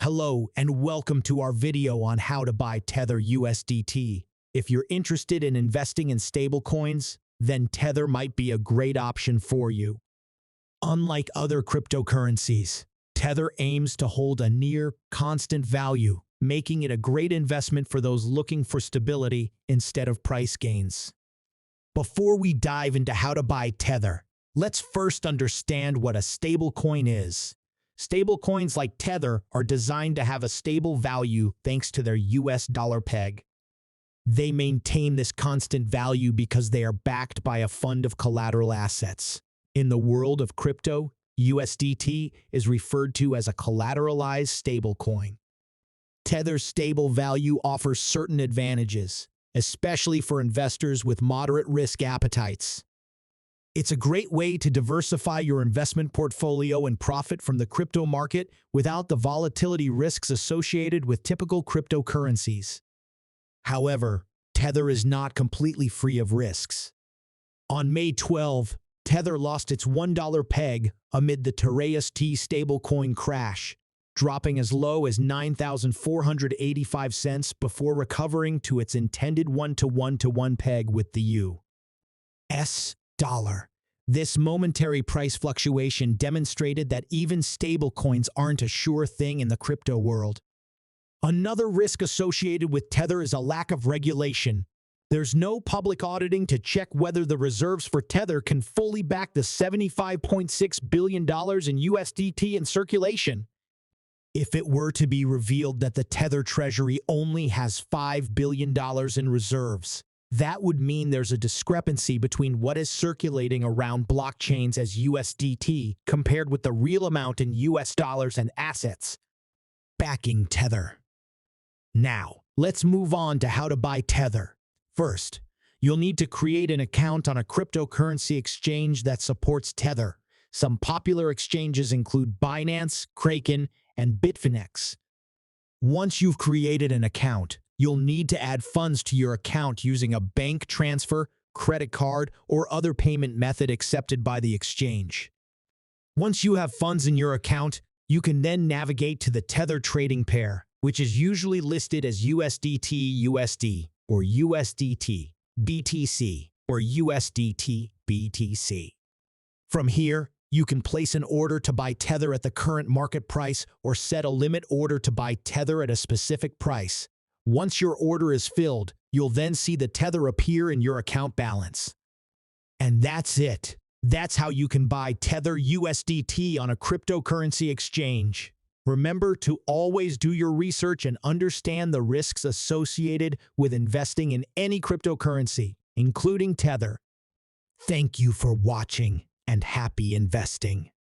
Hello and welcome to our video on how to buy Tether USDT. If you're interested in investing in stablecoins, then Tether might be a great option for you. Unlike other cryptocurrencies, Tether aims to hold a near constant value, making it a great investment for those looking for stability instead of price gains. Before we dive into how to buy Tether, let's first understand what a stablecoin is. Stablecoins like Tether are designed to have a stable value thanks to their US dollar peg. They maintain this constant value because they are backed by a fund of collateral assets. In the world of crypto, USDT is referred to as a collateralized stablecoin. Tether's stable value offers certain advantages, especially for investors with moderate risk appetites. It's a great way to diversify your investment portfolio and profit from the crypto market without the volatility risks associated with typical cryptocurrencies. However, Tether is not completely free of risks. On May 12, Tether lost its $1 peg amid the TerraST stablecoin crash, dropping as low as 9,485 cents before recovering to its intended 1-to-1 peg with the U.S. dollar. This momentary price fluctuation demonstrated that even stablecoins aren't a sure thing in the crypto world. Another risk associated with Tether is a lack of regulation. There's no public auditing to check whether the reserves for Tether can fully back the $75.6 billion in USDT in circulation. If it were to be revealed that the Tether treasury only has $5 billion in reserves, that would mean there's a discrepancy between what is circulating around blockchains as USDT compared with the real amount in US dollars and assets backing Tether. Now, let's move on to how to buy Tether. First, you'll need to create an account on a cryptocurrency exchange that supports Tether. Some popular exchanges include Binance, Kraken, and Bitfinex. Once you've created an account, you'll need to add funds to your account using a bank transfer, credit card, or other payment method accepted by the exchange. Once you have funds in your account, you can then navigate to the Tether trading pair, which is usually listed as USDT USD or USDT BTC or USDT BTC. From here, you can place an order to buy Tether at the current market price or set a limit order to buy Tether at a specific price. Once your order is filled, you'll then see the Tether appear in your account balance. And that's it. That's how you can buy Tether USDT on a cryptocurrency exchange. Remember to always do your research and understand the risks associated with investing in any cryptocurrency, including Tether. Thank you for watching and happy investing.